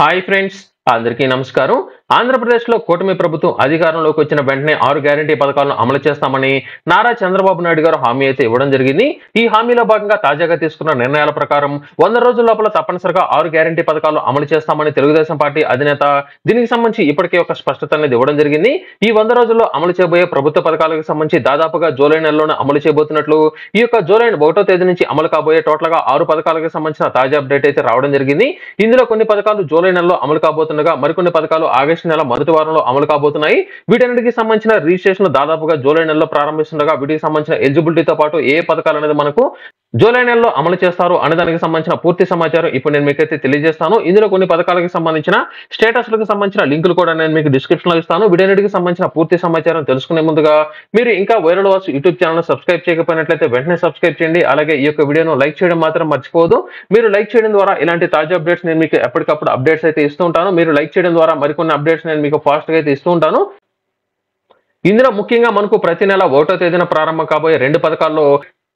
Hi friends, అందరికీ నమస్కారం. ఆంధ్రప్రదేశ్లో కూటమి ప్రభుత్వం అధికారంలోకి వచ్చిన వెంటనే 6 గ్యారంటీ పథకాలను అమలు చేస్తామని నారా చంద్రబాబు నాయుడు గారు హామీ అయితే ఇవ్వడం జరిగింది. ఈ హామీలో భాగంగా తాజాగా తీసుకున్న నిర్ణయాల ప్రకారం 100 రోజుల లోపల తప్పనిసరిగా 6 గ్యారంటీ పథకాలు అమలు చేస్తామని తెలుగుదేశం పార్టీ అధినేత దీనికి సంబంధించి ఇప్పటికే ఒక స్పష్టత అనేది ఇవ్వడం జరిగింది. ఈ 100 రోజుల్లో అమలు చేయబోయే ప్రభుత్వ పథకాలకు సంబంధించి దాదాపుగా జూలై నెలలోనే అమలు చేయబోతున్నట్లు ఈ యొక్క జూలై 1వ తేదీ నుంచి అమలు కాబోయే టోటల్ గా 6 పథకాలకు సంబంధించిన తాజా అప్డేట్ అయితే రావడం జరిగింది. ఇందులో కొన్ని పథకాలు జూలై నెలలో అమలు కాబోతుండగా మరికొన్ని పథకాలు ఆగస్టు నెల మొదటి వారంలో అమలు కాబోతున్నాయి. వీటన్నిటికి సంబంధించిన రిజిస్ట్రేషన్ దాదాపుగా జూలై నెలలో ప్రారంభిస్తుండగా వీటికి సంబంధించిన ఎలిజిబిలిటీతో పాటు ఏ పథకాలు అనేది మనకు జూలై నెలలో అమలు చేస్తారు అనే దానికి సంబంధించిన పూర్తి సమాచారం ఇప్పుడు నేను మీకైతే తెలియజేస్తాను. ఇందులో కొన్ని పథకాలకు సంబంధించిన స్టేటస్లకు సంబంధించిన లింకులు కూడా నేను మీకు డిస్క్రిప్షన్ లో ఇస్తాను. వీటన్నిటికి సంబంధించిన పూర్తి సమాచారం తెలుసుకునే ముందుగా మీరు ఇంకా viral watch YouTube channel subscribe చేయకపోయినట్లయితే వెంటనే సబ్స్క్రైబ్ చేయండి. అలాగే ఈ యొక్క వీడియోను లైక్ చేయడం మాత్రం మర్చిపోవద్దు. మీరు లైక్ చేయడం ద్వారా ఇలాంటి తాజా అప్డేట్స్ నేను మీకు ఎప్పటికప్పుడు అప్డేట్స్ అయితే ఇస్తూ ఉంటాను. మీరు లైక్ చేయడం ద్వారా మరికొన్ని అప్డేట్స్ నేను మీకు ఫాస్ట్ గా అయితే ఇస్తూ ఉంటాను. ఇందులో ముఖ్యంగా మనకు ప్రతి నెల 1వ తేదీన ప్రారంభం కాబోయే 2 పథకాల్లో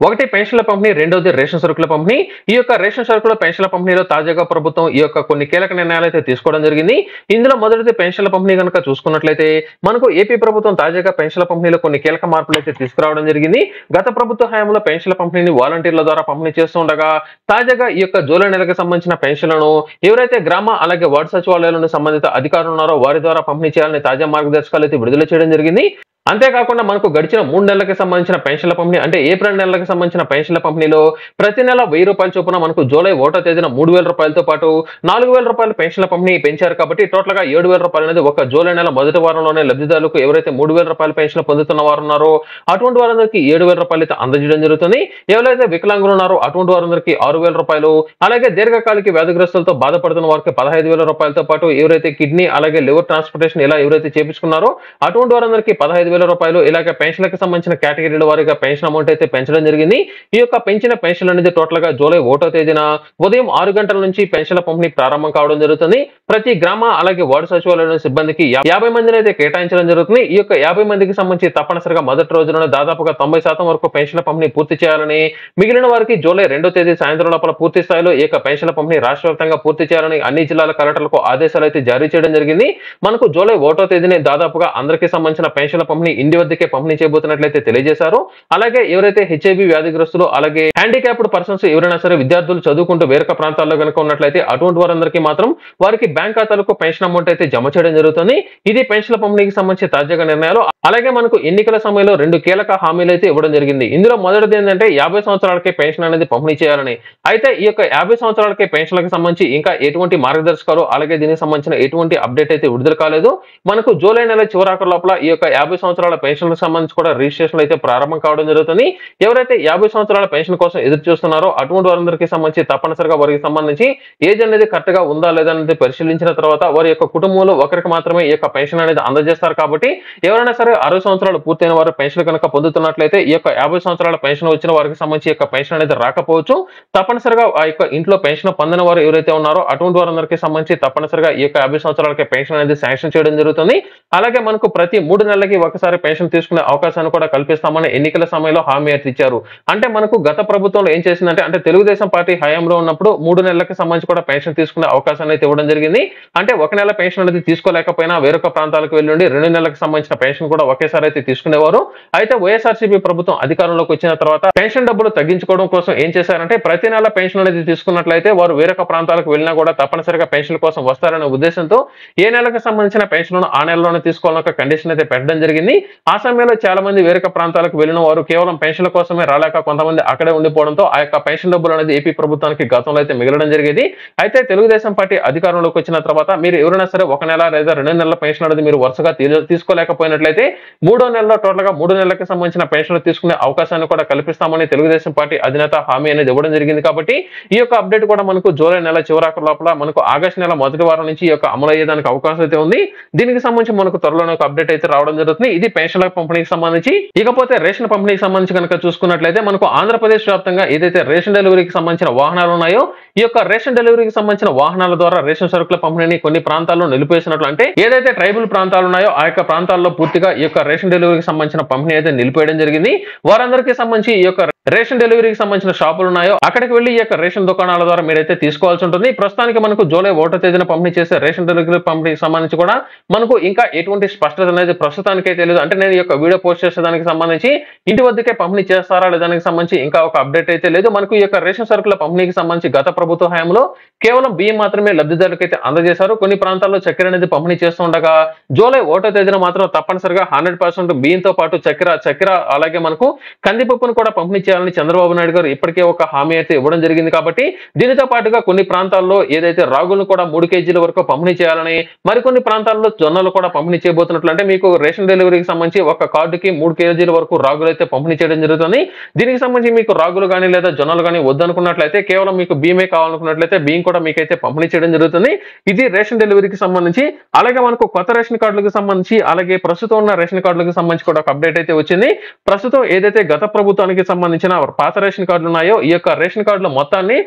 ఒకటి పెన్షన్ల పంపిణీ, రెండవది రేషన్ సరుకుల పంపిణీ. ఈ యొక్క రేషన్ సరుకుల పెన్షన్ల పంపిణీలో తాజాగా ప్రభుత్వం ఈ యొక్క కొన్ని కీలక నిర్ణయాలు అయితే తీసుకోవడం జరిగింది. ఇందులో మొదటిది పెన్షన్ల పంపిణీ కనుక చూసుకున్నట్లయితే మనకు ఏపీ ప్రభుత్వం తాజాగా పెన్షన్ల పంపిణీలో కొన్ని కీలక మార్పులు అయితే తీసుకురావడం జరిగింది. గత ప్రభుత్వ హయాంలో పెన్షన్ల పంపిణీని వాలంటీర్ల ద్వారా పంపిణీ చేస్తుండగా తాజాగా ఈ యొక్క జూలై నెలకు సంబంధించిన పెన్షన్లను ఎవరైతే గ్రామ అలాగే వార్డు సచివాలయాలను సంబంధిత అధికారులు ఉన్నారో వారి ద్వారా పంపిణీ చేయాలని తాజా మార్గదర్శకాలు అయితే విడుదల చేయడం జరిగింది. అంతేకాకుండా మనకు గడిచిన 3 నెలలకు సంబంధించిన పెన్షన్ల పంపిణీ అంటే ఏప్రిల్ నెలలకు సంబంధించిన పెన్షన్ల పంపిణీలో ప్రతి నెల 1000 రూపాయల చొప్పున మనకు జూలై 1వ తేదీన 3000 రూపాయలతో పాటు 4000 రూపాయల పెన్షన్ల పంపిణీ పెంచారు. కాబట్టి టోటల్ గా 7000 రూపాయలు అనేది ఒక జూలై నెల మొదటి వారంలోనే లబ్ధిదారులకు ఎవరైతే 3000 రూపాయల పెన్షన్ పొందుతున్న వారు ఉన్నారో అటువంటి వారందరికీ 7000 రూపాయలు అయితే అందజేయడం జరుగుతుంది. ఎవరైతే వికలాంగులు ఉన్నారో అటువంటి వారందరికీ 6000 రూపాయలు, అలాగే దీర్ఘకాలిక వ్యాధిగ్రస్తులతో బాధపడుతున్న వారికి 15000 రూపాయలతో పాటు ఎవరైతే కిడ్నీ అలాగే లివర్ ట్రాన్స్ప్లాంటేషన్ ఇలా ఎవరైతే చేపించుకున్నారో అటువంటి వారందరికీ 15000 రూపాయలు, ఇలాగే పెన్షన్లకు సంబంధించిన కేటగిరీల వారీగా పెన్షన్ అమౌంట్ అయితే పెంచడం జరిగింది. ఈ యొక్క పెంచిన పెన్షన్ అనేది టోటల్ గా జూలై 1వ తేదీన ఉదయం 6 గంటల నుంచి పెన్షన్ల పంపిణీ ప్రారంభం కావడం జరుగుతుంది. ప్రతి గ్రామ అలాగే వార్డు సచివాలయం సిబ్బందికి 50 మందిని అయితే కేటాయించడం జరుగుతుంది. ఈ యొక్క 50 మందికి సంబంధించి తప్పనిసరిగా మొదటి రోజున దాదాపుగా 90% వరకు పెన్షన్ల పంపిణీ పూర్తి చేయాలని, మిగిలిన వారికి జూలై 2వ తేదీ సాయంత్రం లోపల పూర్తి స్థాయిలో ఈ యొక్క పెన్షన్ల పంపిణీ రాష్ట్ర వ్యాప్తంగా పూర్తి చేయాలని అన్ని జిల్లాల కలెక్టర్లకు ఆదేశాలు అయితే జారీ చేయడం జరిగింది. మనకు జూలై 1వ తేదీనే దాదాపుగా అందరికీ సంబంధించిన పెన్షన్ల పంపిణీ ఇంటి వద్దకే పంపిణీ చేయబోతున్నట్లయితే తెలియజేశారు. అలాగే ఎవరైతే హెచ్ఐవి వ్యాధిగ్రస్తులు అలాగే హ్యాండిక్యాప్డ్ పర్సన్స్ ఎవరైనా సరే విద్యార్థులు చదువుకుంటూ వేరొక ప్రాంతాల్లో కనుక ఉన్నట్లయితే అటువంటి వారందరికీ మాత్రం వారికి బ్యాంక్ ఖాతాలకు పెన్షన్ అమౌంట్ అయితే జమ చేయడం జరుగుతుంది. ఇది పెన్షన్ల పంపిణీకి సంబంధించి తాజాగా నిర్ణయాలు. అలాగే మనకు ఎన్నికల సమయంలో 2 కీలక హామీలు అయితే ఇవ్వడం జరిగింది. ఇందులో మొదటిది ఏంటంటే 50 సంవత్సరాలకే పెన్షన్ అనేది పంపిణీ చేయాలని. అయితే ఈ యొక్క 50 సంవత్సరాలకే పెన్షన్లకు సంబంధించి ఇంకా ఎటువంటి మార్గదర్శకాలు అలాగే దీనికి సంబంధించిన ఎటువంటి అప్డేట్ అయితే విడుదల కాలేదు. మనకు జూలై నెల చివరాకు లోపల ఈ యొక్క 50 సంవత్సరాల పెన్షన్లకు సంబంధించి కూడా రిజిస్ట్రేషన్ అయితే ప్రారంభం కావడం జరుగుతుంది. ఎవరైతే 50 సంవత్సరాల పెన్షన్ కోసం ఎదురు చూస్తున్నారో అటువంటి వారందరికీ సంబంధించి తప్పనిసరిగా వారికి సంబంధించి ఏజ్ అనేది కరెక్ట్ గా ఉందా లేదా అనేది పరిశీలించిన తర్వాత వారి యొక్క కుటుంబంలో ఒకరికి మాత్రమే ఈ యొక్క పెన్షన్ అనేది అందజేస్తారు. కాబట్టి ఎవరైనా సరే 60 సంవత్సరాలు పూర్తయిన వారు పెన్షన్ కనుక పొందుతున్నట్లయితే ఈ యొక్క 50 సంవత్సరాల పెన్షన్ వచ్చిన వారికి సంబంధించి ఈ యొక్క పెన్షన్ అనేది రాకపోవచ్చు. తప్పనిసరిగా ఆ యొక్క ఇంట్లో పెన్షన్ పొందిన వారు ఎవరైతే ఉన్నారో అటువంటి వారందరికీ సంబంధించి తప్పనిసరిగా ఈ యొక్క 50 సంవత్సరాలకి పెన్షన్ అనేది శాంక్షన్ చేయడం జరుగుతుంది. అలాగే మనకు ప్రతి 3 నెలలకి ఒకసారి పెన్షన్ తీసుకునే అవకాశాన్ని కూడా కల్పిస్తామని ఎన్నికల సమయంలో హామీ అయితే ఇచ్చారు. అంటే మనకు గత ప్రభుత్వంలో ఏం చేసిందంటే అంటే తెలుగుదేశం పార్టీ హయాంలో ఉన్నప్పుడు 3 నెలలకు సంబంధించి కూడా పెన్షన్ తీసుకునే అవకాశాన్ని అయితే ఇవ్వడం జరిగింది. అంటే ఒక నెల పెన్షన్ అనేది తీసుకోలేకపోయినా వేరొక ప్రాంతాలకు వెళ్ళి 2 నెలలకు సంబంధించిన పెన్షన్ కూడా ఒకేసారి అయితే తీసుకునేవారు. అయితే వైఎస్ఆర్సీపీ ప్రభుత్వం అధికారంలోకి వచ్చిన తర్వాత పెన్షన్ డబ్బులు తగ్గించుకోవడం కోసం ఏం చేశారంటే ప్రతి నెల పెన్షన్ అనేది తీసుకున్నట్లయితే వారు వేరొక ప్రాంతాలకు వెళ్ళినా కూడా తప్పనిసరిగా పెన్షన్ కోసం వస్తారనే ఉద్దేశంతో ఏ నెలకు సంబంధించిన పెన్షన్ ఆ నెలలోనే తీసుకోవాలని ఒక కండిషన్ అయితే పెట్టడం జరిగింది. ఆ సమయంలో చాలా మంది వేరొక ప్రాంతాలకు వెళ్ళిన వారు కేవలం పెన్షన్ల కోసమే రాలేక కొంతమంది అక్కడే ఉండిపోవడంతో ఆ యొక్క పెన్షన్ డబ్బులు అనేది ఏపీ ప్రభుత్వానికి గతంలో అయితే మిగలడం జరిగేది. అయితే తెలుగుదేశం పార్టీ అధికారంలోకి వచ్చిన తర్వాత మీరు ఎవరైనా సరే 1 నెల లేదా 2 నెలల పెన్షన్ అనేది మీరు వరుసగా తీసుకోలేకపోయినట్లయితే 3వ నెలలో టోటల్ గా 3 నెలలకు సంబంధించిన పెన్షన్ తీసుకునే అవకాశాన్ని కూడా కల్పిస్తామని తెలుగుదేశం పార్టీ అధినేత హామీ అనేది ఇవ్వడం జరిగింది. కాబట్టి ఈ యొక్క అప్డేట్ కూడా మనకు జూలై నెల చివరాకు లోపల మనకు ఆగస్టు నెల మొదటి వారం నుంచి ఈ యొక్క అమలు అయ్యేదానికి అవకాశం అయితే ఉంది. దీనికి సంబంధించి మనకు త్వరలోనే ఒక అప్డేట్ అయితే రావడం జరుగుతుంది. ఇది పెన్షన్ల పంపిణీకి సంబంధించి. ఇకపోతే రేషన్ పంపిణీకి సంబంధించి కనుక చూసుకున్నట్లయితే మనకు ఆంధ్రప్రదేశ్ వ్యాప్తంగా ఏదైతే రేషన్ డెలివరీకి సంబంధించిన వాహనాలు ఉన్నాయో ఈ యొక్క రేషన్ డెలివరీకి సంబంధించిన వాహనాల ద్వారా రేషన్ సరుకుల పంపిణీని కొన్ని ప్రాంతాల్లో నిలిపేసినట్లు అంటే ఏదైతే ట్రైబల్ ప్రాంతాలు ఉన్నాయో ఆ యొక్క ప్రాంతాల్లో పూర్తిగా ఈ యొక్క రేషన్ డెలివరీకి సంబంధించిన పంపిణీ అయితే నిలిపేయడం జరిగింది. వారందరికీ సంబంధించి ఈ యొక్క రేషన్ డెలివరీకి సంబంధించిన షాపులు ఉన్నాయో అక్కడికి వెళ్లి ఈ యొక్క రేషన్ దుకాణాల ద్వారా మీరైతే తీసుకోవాల్సి ఉంటుంది. ప్రస్తుతానికి మనకు జూలై 1వ తేదీన పంపిణీ చేసే రేషన్ డెలివరీ పంపిణీకి సంబంధించి కూడా మనకు ఇంకా ఎటువంటి స్పష్టత అనేది ప్రస్తుతానికే తెలియదు. అంటే నేను ఈ యొక్క వీడియో పోస్ట్ చేసేదానికి సంబంధించి ఇంటి వద్దకే పంపిణీ చేస్తారా లేదానికి సంబంధించి ఇంకా ఒక అప్డేట్ అయితే లేదు. మనకు ఈ యొక్క రేషన్ సరుకుల పంపిణీకి సంబంధించి గత ప్రభుత్వ హయాంలో కేవలం బియ్యం మాత్రమే లబ్ధిదారులకైతే అందజేశారు. కొన్ని ప్రాంతాల్లో చక్కెర అనేది పంపిణీ చేస్తూ ఉండగా జూలై 1వ తేదీన మాత్రం తప్పనిసరిగా 100% బియ్యంతో పాటు చక్కెర అలాగే మనకు కందిపప్పును కూడా పంపిణీ చేయాలని చంద్రబాబు నాయుడు గారు ఇప్పటికే ఒక హామీ అయితే ఇవ్వడం జరిగింది. కాబట్టి దీనితో పాటుగా కొన్ని ప్రాంతాల్లో ఏదైతే రాగులను కూడా 3 కేజీల వరకు పంపిణీ చేయాలని, మరికొన్ని ప్రాంతాల్లో జొన్నలు కూడా పంపిణీ చేయబోతున్నట్లు, అంటే మీకు రేషన్ డెలివరీకి సంబంధించి ఒక కార్డుకి 3 కేజీల వరకు రాగులు అయితే పంపిణీ చేయడం జరుగుతుంది. దీనికి సంబంధించి మీకు రాగులు కానీ లేదా జొన్నలు కానీ వద్దనుకున్నట్లయితే కేవలం మీకు బియ్యమే కావాలనుకున్నట్లయితే బియ్యం కూడా మీకైతే పంపిణీ చేయడం జరుగుతుంది. ఇది రేషన్ డెలివరీకి సంబంధించి. అలాగే మనకు కొత్త రేషన్ కార్డులకు సంబంధించి అలాగే ప్రస్తుతం ఉన్న రేషన్ కార్డులకు సంబంధించి కూడా ఒక అప్డేట్ అయితే వచ్చింది. ప్రస్తుతం ఏదైతే గత ప్రభుత్వానికి సంబంధించిన పాత రేషన్ కార్డులు ఉన్నాయో ఈ యొక్క రేషన్ కార్డుల మొత్తాన్ని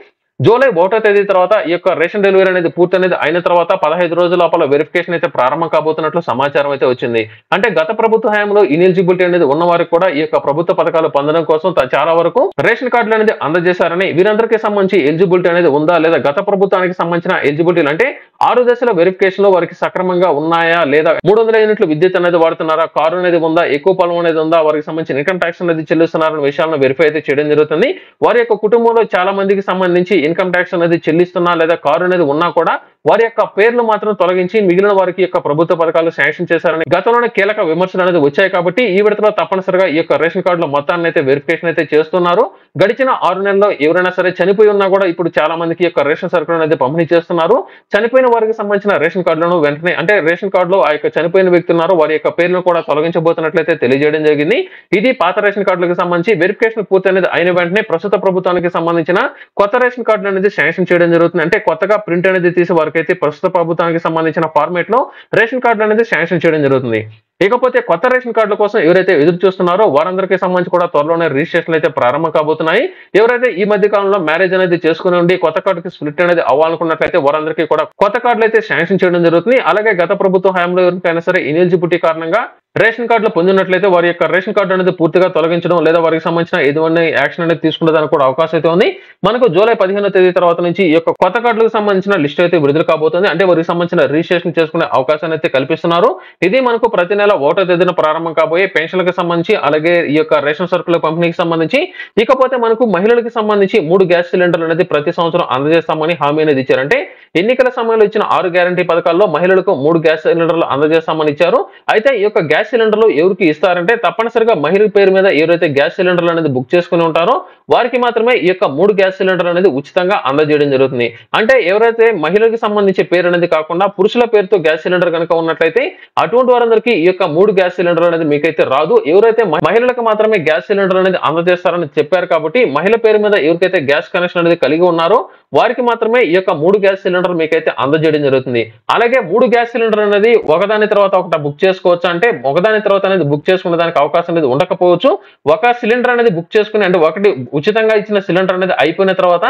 జూలై 1వ తేదీ తర్వాత ఈ యొక్క రేషన్ డెలివరీ అనేది పూర్తి అనేది అయిన తర్వాత 15 రోజుల లోపల వెరిఫికేషన్ అయితే ప్రారంభం కాబోతున్నట్లు సమాచారం అయితే వచ్చింది. అంటే గత ప్రభుత్వ హయాంలో ఇనెలిజిబిలిటీ అనేది ఉన్న వారికి కూడా ఈ యొక్క ప్రభుత్వ పథకాలు పొందడం కోసం చాలా వరకు రేషన్ కార్డులు అనేది అందజేశారని, వీరందరికీ సంబంధించి ఎలిజిబిలిటీ అనేది ఉందా లేదా గత ప్రభుత్వానికి సంబంధించిన ఎలిజిబిలిటీ అంటే 6 దశల వెరిఫికేషన్ లో వారికి సక్రమంగా ఉన్నాయా లేదా 300 యూనిట్లు విద్యుత్ అనేది వాడుతున్నారా, కారు అనేది ఉందా, ఎక్కువ పొలం అనేది ఉందా, వారికి సంబంధించిన ఇన్కమ్ ట్యాక్స్ అనేది చెల్లిస్తున్నారనే విషయాలను వెరిఫై అయితే చేయడం జరుగుతుంది. వారి యొక్క కుటుంబంలో చాలా మందికి సంబంధించి ఇన్కమ్ ట్యాక్స్ అనేది చెల్లిస్తున్నా లేదా కారు అనేది ఉన్నా కూడా వారి యొక్క పేర్లు మాత్రం తొలగించి మిగిలిన వారికి యొక్క ప్రభుత్వ పథకాలు శాంక్షన్ చేశారని గతంలోనే కీలక విమర్శలు అనేది వచ్చాయి. కాబట్టి ఈ విడతలో తప్పనిసరిగా ఈ యొక్క రేషన్ కార్డుల మొత్తాన్ని అయితే వెరిఫికేషన్ అయితే చేస్తున్నారు. గడిచిన 6 నెలల్లో ఎవరైనా సరే చనిపోయి ఉన్నా కూడా ఇప్పుడు చాలా మందికి యొక్క రేషన్ సరుకులు అనేది పంపిణీ చేస్తున్నారు. చనిపోయిన వారికి సంబంధించిన రేషన్ కార్డులను వెంటనే అంటే రేషన్ కార్డులో ఆ యొక్క చనిపోయిన వ్యక్తి ఉన్నారు వారి యొక్క పేర్లను కూడా తొలగించబోతున్నట్లయితే తెలియజేయడం జరిగింది. ఇది పాత రేషన్ కార్డులకు సంబంధించి వెరిఫికేషన్ పూర్తి అనేది అయిన వెంటనే ప్రస్తుత ప్రభుత్వానికి సంబంధించిన కొత్త రేషన్ కార్డులు అనేది శాంక్షన్ చేయడం జరుగుతుంది. అంటే కొత్తగా ప్రింట్ అనేది తీసి వారికైతే ప్రస్తుత ప్రభుత్వానికి సంబంధించిన ఫార్మేట్ లో రేషన్ కార్డులు అనేది శాంక్షన్ చేయడం జరుగుతుంది. ఇకపోతే కొత్త రేషన్ కార్డుల కోసం ఎవరైతే ఎదురు చూస్తున్నారో వారందరికీ సంబంధించి కూడా త్వరలోనే రిజిస్ట్రేషన్ అయితే ప్రారంభం కాబోతున్నాయి. ఎవరైతే ఈ మధ్య కాలంలో మ్యారేజ్ అనేది చేసుకుని ఉండి కొత్త కార్డుకి స్ప్లిట్ అనేది అవ్వాలనుకున్నట్లయితే వారందరికీ కూడా కొత్త కార్డులు అయితే శాంక్షన్ చేయడం జరుగుతుంది. అలాగే గత ప్రభుత్వ హయాంలో ఎవరికైనా సరే ఇనెలిజిబిలిటీ కారణంగా రేషన్ కార్డులు పొందినట్లయితే వారి యొక్క రేషన్ కార్డు అనేది పూర్తిగా తొలగించడం లేదా వారికి సంబంధించిన ఏదైనా యాక్షన్ అనేది తీసుకునేదానికి కూడా అవకాశం అయితే ఉంది. మనకు జూలై 15వ తేదీ తర్వాత నుంచి ఈ యొక్క కొత్త కార్డులకు సంబంధించిన లిస్ట్ అయితే విడుదల కాబోతుంది. అంటే వారికి సంబంధించిన రిజిస్ట్రేషన్ చేసుకునే అవకాశాన్ని అయితే కల్పిస్తున్నారు. ఇది మనకు ప్రతి నెల 1వ తేదీన ప్రారంభం కాబోయే పెన్షన్లకు సంబంధించి అలాగే ఈ యొక్క రేషన్ సరుకుల పంపిణీకి సంబంధించి. ఇకపోతే మనకు మహిళలకు సంబంధించి 3 గ్యాస్ సిలిండర్లు అనేది ప్రతి సంవత్సరం అందజేస్తామని హామీ అనేది ఇచ్చారంటే ఎన్నికల సమయంలో ఇచ్చిన 6 గ్యారంటీ పథకాల్లో మహిళలకు 3 గ్యాస్ సిలిండర్లు అందజేస్తామని ఇచ్చారు. అయితే ఈ యొక్క గ్యాస్ సిలిండర్లు ఎవరికి ఇస్తారంటే తప్పనిసరిగా మహిళ పేరు మీద ఎవరైతే గ్యాస్ సిలిండర్లు అనేది బుక్ చేసుకుని ఉంటారో వారికి మాత్రమే ఈ యొక్క 3 గ్యాస్ సిలిండర్లు అనేది ఉచితంగా అందజేయడం జరుగుతుంది. అంటే ఎవరైతే మహిళలకు సంబంధించి పేరు అనేది కాకుండా పురుషుల పేరుతో గ్యాస్ సిలిండర్ కనుక ఉన్నట్లయితే అటువంటి వారందరికీ ఈ యొక్క 3 గ్యాస్ సిలిండర్ అనేది మీకైతే రాదు. ఎవరైతే మహిళలకు మాత్రమే గ్యాస్ సిలిండర్ అనేది అందజేస్తారని చెప్పారు కాబట్టి మహిళ పేరు మీద ఎవరికైతే గ్యాస్ కనెక్షన్ అనేది కలిగి ఉన్నారో వారికి మాత్రమే ఈ యొక్క 3 గ్యాస్ సిలిండర్ మీకైతే అందజేయడం జరుగుతుంది. అలాగే 3 గ్యాస్ సిలిండర్ అనేది ఒకదాని తర్వాత ఒకటి బుక్ చేసుకోవచ్చు. అంటే ఒకదాని తర్వాత అనేది బుక్ చేసుకునే దానికి అవకాశం అనేది ఉండకపోవచ్చు. ఒక సిలిండర్ అనేది బుక్ చేసుకుని అంటే ఒకటి ఉచితంగా ఇచ్చిన సిలిండర్ అనేది అయిపోయిన తర్వాత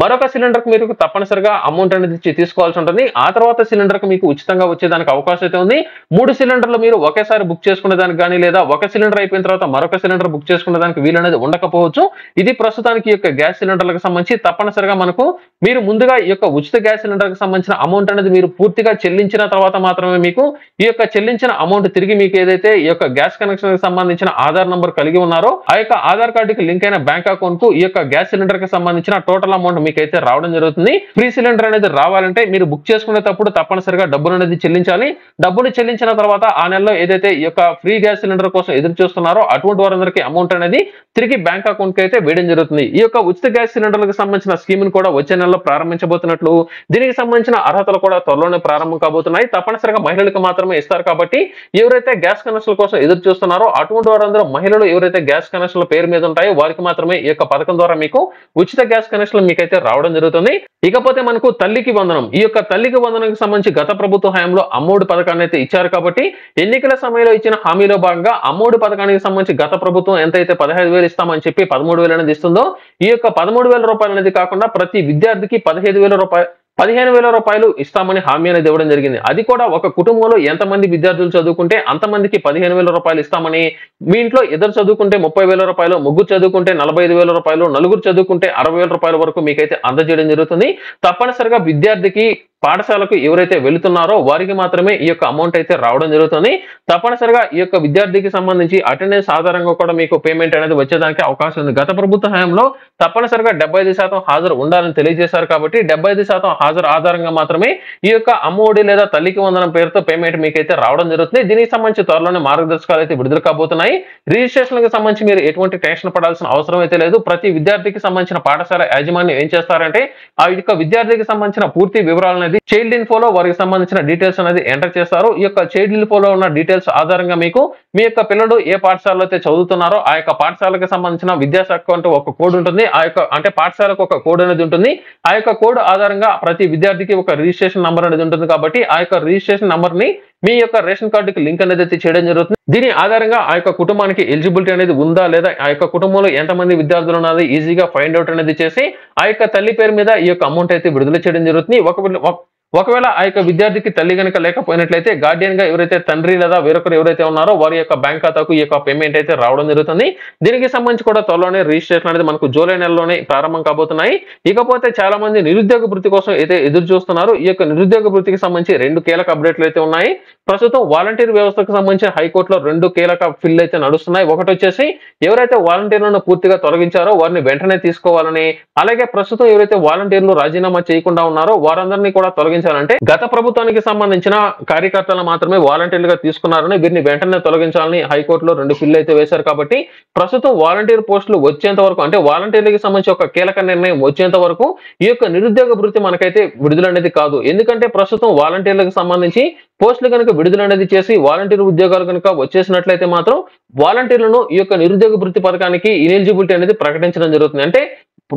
మరొక సిలిండర్ కు మీరు తప్పనిసరిగా అమౌంట్ అనేది తీసుకోవాల్సి ఉంటుంది. ఆ తర్వాత సిలిండర్ కు మీకు ఉచితంగా వచ్చేదానికి అవకాశం అయితే ఉంది. 3 సిలిండర్లు మీరు ఒకేసారి బుక్ చేసుకునే దానికి కానీ లేదా ఒక సిలిండర్ అయిపోయిన తర్వాత మరొక సిలిండర్ బుక్ చేసుకునే దానికి వీలు అనేది ఉండకపోవచ్చు. ఇది ప్రస్తుతానికి ఈ యొక్క గ్యాస్ సిలిండర్లకు సంబంధించి తప్పనిసరిగా మనకు మీరు ముందుగా ఈ యొక్క ఉచిత గ్యాస్ సిలిండర్ కు సంబంధించిన అమౌంట్ అనేది మీరు పూర్తిగా చెల్లించిన తర్వాత మాత్రమే మీకు ఈ యొక్క చెల్లించిన అమౌంట్ తిరిగి మీకు ఏదైతే ఈ యొక్క గ్యాస్ కనెక్షన్ కి సంబంధించిన ఆధార్ నంబర్ కలిగి ఉన్నారో ఆ యొక్క ఆధార్ కార్డుకి లింక్ అయిన బ్యాంక్ అకౌంట్ కు ఈ యొక్క గ్యాస్ సిలిండర్ కి సంబంధించిన టోటల్ అమౌంట్ మీకైతే రావడం జరుగుతుంది. ఫ్రీ సిలిండర్ అనేది రావాలంటే మీరు బుక్ చేసుకునేటప్పుడు తప్పనిసరిగా డబ్బులు అనేది చెల్లించాలి. డబ్బులు చెల్లించిన తర్వాత ఆ నెలలో ఏదైతే ఈ యొక్క ఫ్రీ గ్యాస్ సిలిండర్ కోసం ఎదురు చూస్తున్నారో అటువంటి వారందరికీ అమౌంట్ అనేది తిరిగి బ్యాంక్ అకౌంట్ కి అయితే వేయడం జరుగుతుంది. ఈ యొక్క ఉచిత గ్యాస్ సిలిండర్లకు సంబంధించిన స్కీమ్ ను కూడా వచ్చే నెలలో ప్రారంభించబోతున్నట్లు, దీనికి సంబంధించిన అర్హతలు కూడా త్వరలోనే ప్రారంభం కాబోతున్నాయి. తప్పనిసరిగా మహిళలకు మాత్రమే ఇస్తారు కాబట్టి ఎవరైతే గ్యాస్ కనెక్షన్ కోసం ఎదురు చూస్తున్నారో అటువంటి వారందరూ మహిళలు ఎవరైతే గ్యాస్ కనెక్షన్ల పేరు మీద ఉంటాయో వారికి మాత్రమే ఈ యొక్క పథకం ద్వారా మీకు ఉచిత గ్యాస్ కనెక్షన్ మీకైతే రావడం జరుగుతుంది. ఇకపోతే మనకు తల్లికి వందనం, ఈ యొక్క తల్లికి వందనంకి సంబంధించి గత ప్రభుత్వ హయాంలో అమ్మఒడి పథకాన్ని అయితే ఇచ్చారు. కాబట్టి ఎన్నికల సమయంలో ఇచ్చిన హామీలో భాగంగా అమ్మఒడి పథకానికి సంబంధించి గత ప్రభుత్వం ఎంతైతే 15,000 ఇస్తామని చెప్పి 13,000 అనేది ఇస్తుందో ఈ యొక్క 13,000 రూపాయలు అనేది కాకుండా ప్రతి విద్యార్థికి 15,000 రూపాయలు 15,000 రూపాయలు ఇస్తామని హామీ అనేది ఇవ్వడం జరిగింది. అది కూడా ఒక కుటుంబంలో ఎంతమంది విద్యార్థులు చదువుకుంటే అంతమందికి 15,000 రూపాయలు ఇస్తామని, మీ ఇంట్లో ఇద్దరు చదువుకుంటే 30,000 రూపాయలు, ముగ్గురు చదువుకుంటే 45,000 రూపాయలు, నలుగురు చదువుకుంటే 60,000 రూపాయల వరకు మీకైతే అందజేయడం జరుగుతుంది. తప్పనిసరిగా విద్యార్థికి పాఠశాలకు ఎవరైతే వెళుతున్నారో వారికి మాత్రమే ఈ యొక్క అమౌంట్ అయితే రావడం జరుగుతుంది. తప్పనిసరిగా ఈ యొక్క విద్యార్థికి సంబంధించి అటెండెన్స్ ఆధారంగా కూడా మీకు పేమెంట్ అనేది వచ్చేదానికి అవకాశం ఉంది. గత ప్రభుత్వ హయాంలో తప్పనిసరిగా 75% హాజరు ఉండాలని తెలియజేశారు కాబట్టి 75% హాజరు ఆధారంగా మాత్రమే ఈ యొక్క అమ్మఒడి లేదా తల్లికి వందనం పేరుతో పేమెంట్ మీకైతే రావడం జరుగుతుంది. దీనికి సంబంధించి త్వరలోనే మార్గదర్శకాలు అయితే విడుదల కాబోతున్నాయి. రిజిస్ట్రేషన్ కి సంబంధించి మీరు ఎటువంటి టెన్షన్ పడాల్సిన అవసరం అయితే లేదు. ప్రతి విద్యార్థికి సంబంధించిన పాఠశాల యాజమాన్యం ఏం చేస్తారంటే ఆ యొక్క విద్యార్థికి సంబంధించిన పూర్తి వివరాలను చైల్డ్ ఇన్ఫోలో వారికి సంబంధించిన డీటెయిల్స్ అనేది ఎంటర్ చేస్తారు. ఈ యొక్క చైల్డ్ ఇన్ఫోలో ఉన్న డీటెయిల్స్ ఆధారంగా మీకు మీ యొక్క పిల్లలు ఏ పాఠశాలలో అయితే చదువుతున్నారో ఆ యొక్క పాఠశాలకు సంబంధించిన విద్యాశాఖ అంటూ ఒక కోడ్ ఉంటుంది. ఆ యొక్క అంటే పాఠశాలకు ఒక కోడ్ అనేది ఉంటుంది. ఆ యొక్క కోడ్ ఆధారంగా ప్రతి విద్యార్థికి ఒక రిజిస్ట్రేషన్ నంబర్ అనేది ఉంటుంది. కాబట్టి ఆ యొక్క రిజిస్ట్రేషన్ నంబర్ ని మీ యొక్క రేషన్ కార్డుకి లింక్ అనేది అయితే చేయడం జరుగుతుంది. దీని ఆధారంగా ఆ యొక్క కుటుంబానికి ఎలిజిబిలిటీ అనేది ఉందా లేదా, ఆ యొక్క కుటుంబంలో ఎంతమంది విద్యార్థులు ఉన్నది ఈజీగా ఫైండ్ అవుట్ అనేది చేసి ఆ యొక్క తల్లి పేరు మీద ఈ యొక్క అమౌంట్ అయితే విడుదల చేయడం జరుగుతుంది. ఒకవేళ ఆ యొక్క విద్యార్థికి తల్లి గనుక లేకపోయినట్లయితే గార్డియన్ గా ఎవరైతే తండ్రి లేదా వేరొకరు ఎవరైతే ఉన్నారో వారి యొక్క బ్యాంక్ ఖాతాకు ఈ యొక్క పేమెంట్ అయితే రావడం జరుగుతుంది. దీనికి సంబంధించి కూడా త్వరలోనే రిజిస్ట్రేషన్ అనేది మనకు జూలై నెలలోనే ప్రారంభం కాబోతున్నాయి. ఇకపోతే చాలా మంది నిరుద్యోగ వృత్తి కోసం అయితే ఎదురు చూస్తున్నారు. ఈ యొక్క నిరుద్యోగ వృత్తికి సంబంధించి 2 కీలక అప్డేట్లు అయితే ఉన్నాయి. ప్రస్తుతం వాలంటీర్ వ్యవస్థకు సంబంధించి హైకోర్టులో 2 కీలక ఫిల్ అయితే నడుస్తున్నాయి. ఒకటి వచ్చేసి ఎవరైతే వాలంటీర్లను పూర్తిగా తొలగించారో వారిని వెంటనే తీసుకోవాలని, అలాగే ప్రస్తుతం ఎవరైతే వాలంటీర్లు రాజీనామా చేయకుండా ఉన్నారో వారందరినీ కూడా తొలగించాలంటే గత ప్రభుత్వానికి సంబంధించిన కార్యకర్తలను మాత్రమే వాలంటీర్లుగా తీసుకున్నారని, వీరిని వెంటనే తొలగించాలని హైకోర్టులో 2 ఫిల్ అయితే వేశారు. కాబట్టి ప్రస్తుతం వాలంటీర్ పోస్టులు వచ్చేంత వరకు, అంటే వాలంటీర్లకు సంబంధించి ఒక కీలక నిర్ణయం వచ్చేంత వరకు ఈ యొక్క నిరుద్యోగ వృత్తి మనకైతే విడుదల అనేది కాదు. ఎందుకంటే ప్రస్తుతం వాలంటీర్లకు సంబంధించి పోస్టులు కనుక విడుదల అనేది చేసి వాలంటీర్ ఉద్యోగాలు కనుక వచ్చేసినట్లయితే మాత్రం వాలంటీర్లను ఈ యొక్క నిరుద్యోగ వృత్తి పథకానికి ఇనెలిజిబిలిటీ అనేది ప్రకటించడం జరుగుతుంది. అంటే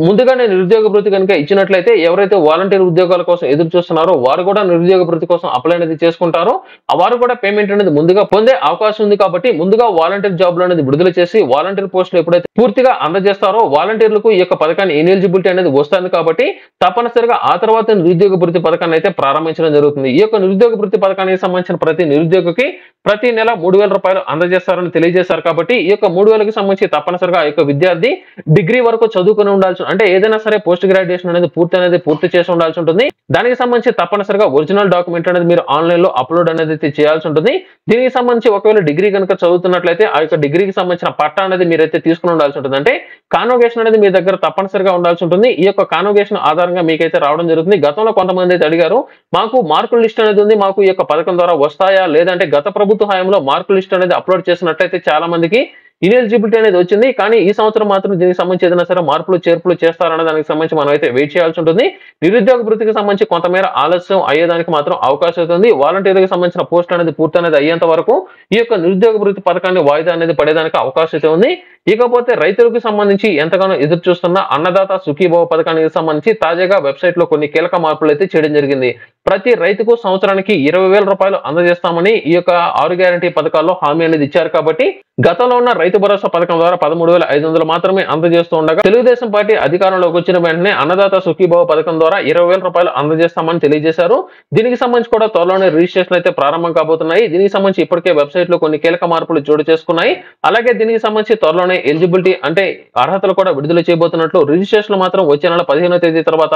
ముందుగానే నిరుద్యోగ వృత్తి కనుక ఇచ్చినట్లయితే ఎవరైతే వాలంటీర్ ఉద్యోగాల కోసం ఎదురు చూస్తున్నారో వారు కూడా నిరుద్యోగ వృత్తి కోసం అప్లై అనేది చేసుకుంటారో వారు కూడా పేమెంట్ అనేది ముందుగా పొందే అవకాశం ఉంది. కాబట్టి ముందుగా వాలంటీర్ జాబ్లు అనేది విడుదల చేసి వాలంటీర్ పోస్టులు ఎప్పుడైతే పూర్తిగా అందజేస్తారో వాలంటీర్లకు ఈ యొక్క పథకాన్ని ఇనెలిజిబిలిటీ అనేది వస్తుంది. కాబట్టి తప్పనిసరిగా ఆ తర్వాత నిరుద్యోగ వృత్తి పథకాన్ని అయితే ప్రారంభించడం జరుగుతుంది. ఈ యొక్క నిరుద్యోగ వృత్తి పథకానికి సంబంధించిన ప్రతి నిరుద్యోగికి ప్రతి నెల 3,000 రూపాయలు అందజేస్తారని తెలియజేశారు. కాబట్టి ఈ యొక్క 3,000కి సంబంధించి తప్పనిసరిగా ఆ యొక్క విద్యార్థి డిగ్రీ వరకు చదువుకుని ఉండాల్సి, అంటే ఏదైనా సరే పోస్ట్ గ్రాడ్యుయేషన్ అనేది పూర్తి చేసి ఉండాల్సి ఉంటుంది. దానికి సంబంధించి తప్పనిసరిగా ఒరిజినల్ డాక్యుమెంట్ అనేది మీరు ఆన్లైన్ లో అప్లోడ్ అనేది చేయాల్సి ఉంటుంది. దీనికి సంబంధించి ఒకవేళ డిగ్రీ కనుక చదువుతున్నట్లయితే ఆ యొక్క డిగ్రీకి సంబంధించిన పట్టా అనేది మీరైతే తీసుకుని ఉండాల్సి ఉంటుంది. అంటే కాన్వోకేషన్ అనేది మీ దగ్గర తప్పనిసరిగా ఉండాల్సి ఉంటుంది. ఈ యొక్క కాన్వోకేషన్ ఆధారంగా మీకైతే రావడం జరుగుతుంది. గతంలో కొంతమంది అయితే అడిగారు, మాకు మార్కుల లిస్ట్ అనేది ఉంది, మాకు ఈ యొక్క పథకం ద్వారా వస్తాయా లేదంటే గత ప్రభుత్వ హయాంలో మార్కుల లిస్ట్ అనేది అప్లోడ్ చేసినట్లయితే చాలా మందికి ఇనెలిజిబిలిటీ అనేది వచ్చింది. కానీ ఈ సంవత్సరం మాత్రం దీనికి సంబంధించి ఏదైనా సరే మార్పులు చేర్పులు చేస్తారన్న దానికి సంబంధించి మనం అయితే వెయిట్ చేయాల్సి ఉంటుంది. నిరుద్యోగ వృత్తికి సంబంధించి కొంతమేర ఆలస్యం అయ్యేదానికి మాత్రం అవకాశం అవుతుంది. వాలంటీర్లకు సంబంధించిన పోస్ట్ అనేది పూర్తి అనేది అయ్యేంత వరకు ఈ యొక్క నిరుద్యోగ వృత్తి పథకాన్ని వాయిదా అనేది పడేదానికి అవకాశం అయితే ఉంది. ఇకపోతే రైతులకు సంబంధించి ఎంతగానో ఎదురు చూస్తున్న అన్నదాత సుఖీభవ పథకానికి సంబంధించి తాజాగా వెబ్సైట్ లో కొన్ని కీలక మార్పులు అయితే చేయడం జరిగింది. ప్రతి రైతుకు సంవత్సరానికి 20,000 రూపాయలు అందజేస్తామని ఈ యొక్క 6 గ్యారంటీ పథకాల్లో హామీ అనేది ఇచ్చారు. కాబట్టి గతంలో ఉన్న రైతు భరోసా పథకం ద్వారా 13,500 మాత్రమే అందజేస్తూ ఉండగా తెలుగుదేశం పార్టీ అధికారంలోకి వచ్చిన వెంటనే అన్నదాత సుఖీభవ పథకం ద్వారా 20,000 రూపాయలు అందజేస్తామని తెలియజేశారు. దీనికి సంబంధించి కూడా త్వరలోనే రిజిస్ట్రేషన్ అయితే ప్రారంభం కాబోతున్నాయి. దీనికి సంబంధించి ఇప్పటికే వెబ్సైట్ లో కొన్ని కీలక మార్పులు చోటు చేసుకున్నాయి. అలాగే దీనికి సంబంధించి త్వరలోనే ఎలిజిబిలిటీ అంటే అర్హతలు కూడా విడుదల చేయబోతున్నట్లు, రిజిస్ట్రేషన్ మాత్రం వచ్చే నెల 15వ తేదీ తర్వాత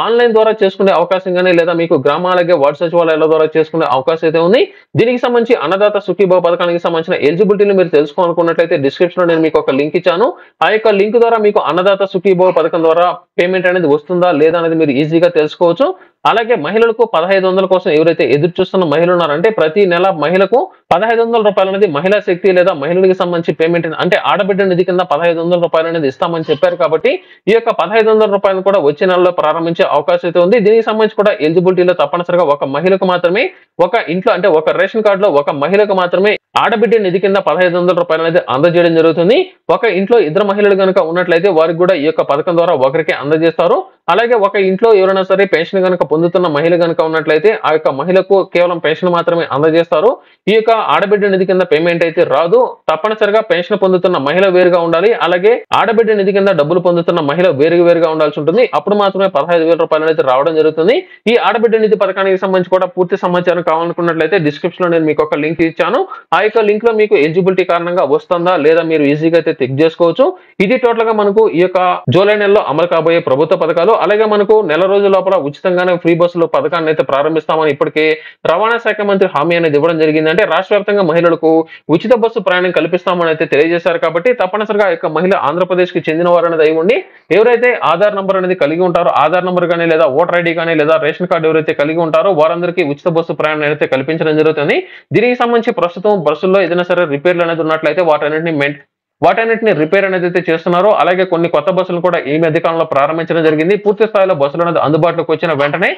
ఆన్లైన్ ద్వారా చేసుకునే అవకాశం కానీ లేదా మీకు గ్రామాలకే వార్డు సచివాలయాల ద్వారా చేసుకునే అవకాశం అయితే ఉంది. దీనికి సంబంధించి అన్నదాత సుఖీభవ పథకానికి సంబంధించిన ఎలిజిబిలిటీని మీరు తెలుసుకోవాలనుకున్నట్లయితే డిస్క్రిప్షన్ లో నేను మీకు ఒక లింక్ ఇచ్చాను. ఆ యొక్క లింక్ ద్వారా మీకు అన్నదాత సుఖీభవ పథకం ద్వారా పేమెంట్ అనేది వస్తుందా లేదా అనేది మీరు ఈజీగా తెలుసుకోవచ్చు. అలాగే మహిళలకు 1,500 కోసం ఎవరైతే ఎదురు చూస్తున్న మహిళలు ఉన్నారంటే ప్రతి నెల మహిళకు 1,500 రూపాయలు అనేది మహిళా శక్తి లేదా మహిళలకు సంబంధించి పేమెంట్ అంటే ఆడబిడ్డ నిధి కింద 1,500 రూపాయలు అనేది ఇస్తామని చెప్పారు. కాబట్టి ఈ యొక్క 1,500 రూపాయలు కూడా వచ్చే నెలలో ప్రారంభించే అవకాశం అయితే ఉంది. దీనికి సంబంధించి కూడా ఎలిజిబిలిటీలో తప్పనిసరిగా ఒక మహిళకు మాత్రమే, ఒక ఇంట్లో అంటే ఒక రేషన్ కార్డులో ఒక మహిళకు మాత్రమే ఆడబిడ్డ నిధి కింద 1,500 రూపాయలు అనేది అందజేయడం జరుగుతుంది. ఒక ఇంట్లో 2 మహిళలు కనుక ఉన్నట్లయితే వారికి కూడా ఈ యొక్క పథకం ద్వారా ఒకరికి అందజేస్తారు. అలాగే ఒక ఇంట్లో ఎవరైనా సరే పెన్షన్ గనుక పొందుతున్న మహిళ గనుక ఉన్నట్లయితే ఆ యొక్క మహిళకు కేవలం పెన్షన్ మాత్రమే అందజేస్తారు. ఈ యొక్క ఆడబిడ్డ నిధి కింద పేమెంట్ అయితే రాదు. తప్పనిసరిగా పెన్షన్ పొందుతున్న మహిళ వేరుగా ఉండాలి. అలాగే ఆడబిడ్డ నిధి కింద డబ్బులు పొందుతున్న మహిళ వేరుగా ఉండాల్సి ఉంటుంది. అప్పుడు మాత్రమే 15,000 రూపాయలు అనేది రావడం జరుగుతుంది. ఈ ఆడబిడ్డ నిధి పథకానికి సంబంధించి కూడా పూర్తి సమాచారం కావాలనుకున్నట్లయితే డిస్క్రిప్షన్ లో నేను మీకు ఒక లింక్ ఇచ్చాను. ఆ యొక్క లింక్ లో మీకు ఎలిజిబిలిటీ కారణంగా వస్తుందా లేదా మీరు ఈజీగా అయితే చెక్ చేసుకోవచ్చు. ఇది టోటల్ గా మనకు ఈ యొక్క జూలై నెలలో అమలు కాబోయే ప్రభుత్వ పథకాలు. అలాగే మనకు నెల రోజుల లోపల ఉచితంగానే ఫ్రీ బస్సులు పథకాన్ని అయితే ప్రారంభిస్తామని ఇప్పటికే రవాణా శాఖ మంత్రి హామీ అనేది ఇవ్వడం జరిగింది. అంటే రాష్ట్ర వ్యాప్తంగా మహిళలకు ఉచిత బస్సు ప్రయాణం కల్పిస్తామని అయితే తెలియజేశారు. కాబట్టి తప్పనిసరిగా ఆ యొక్క మహిళ ఆంధ్రప్రదేశ్ కి చెందిన వారు అనేది అయి ఉండి ఎవరైతే ఆధార్ నంబర్ అనేది కలిగి ఉంటారో ఆధార్ నంబర్ కానీ లేదా ఓటర్ ఐడి కానీ లేదా రేషన్ కార్డు ఎవరైతే కలిగి ఉంటారో వారందరికీ ఉచిత బస్సు ప్రయాణం అయితే కల్పించడం జరుగుతుంది. దీనికి సంబంధించి ప్రస్తుతం బస్సుల్లో ఏదైనా సరే రిపేర్లు అనేది ఉన్నట్లయితే వాటన్నిటిని రిపేర్ అనేది అయితే చేస్తున్నారు. అలాగే కొన్ని కొత్త బస్సులను కూడా ఈ మధ్య కాలంలో ప్రారంభించడం జరిగింది. పూర్తి స్థాయిలో బస్సులు అనేది అందుబాటులోకి వచ్చిన వెంటనే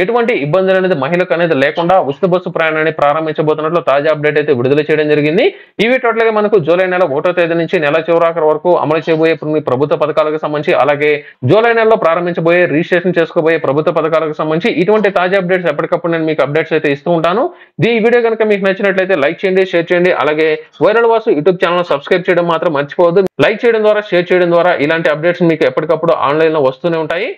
ఎటువంటి ఇబ్బందులు అనేది మహిళకు అనేది లేకుండా ఉచిత బస్సు ప్రయాణాన్ని ప్రారంభించబోతున్నట్లు తాజా అప్డేట్ అయితే విడుదల చేయడం జరిగింది. ఇవి టోటల్ గా మనకు జూలై నెల 1వ తేదీ నుంచి నెల చివరాఖరు వరకు అమలు చేయబోయే ప్రభుత్వ పథకాలకు సంబంధించి అలాగే జూలై నెలలో ప్రారంభించబోయే రిజిస్ట్రేషన్ చేసుకోబోయే ప్రభుత్వ పథకాలకు సంబంధించి ఇటువంటి తాజా అప్డేట్స్ ఎప్పటికప్పుడు నేను మీకు అప్డేట్స్ అయితే ఇస్తూ ఉంటాను. ఈ వీడియో కనుక మీకు నచ్చినట్లయితే లైక్ చేయండి, షేర్ చేయండి. అలాగే viral Vasu YouTube channel subscribe చేయడం మాత్రం మర్చిపోవద్దు. లైక్ చేయడం ద్వారా షేర్ చేయడం ద్వారా ఇలాంటి అప్డేట్స్ మీకు ఎప్పటికప్పుడు ఆన్లైన్ లో వస్తూనే ఉంటాయి.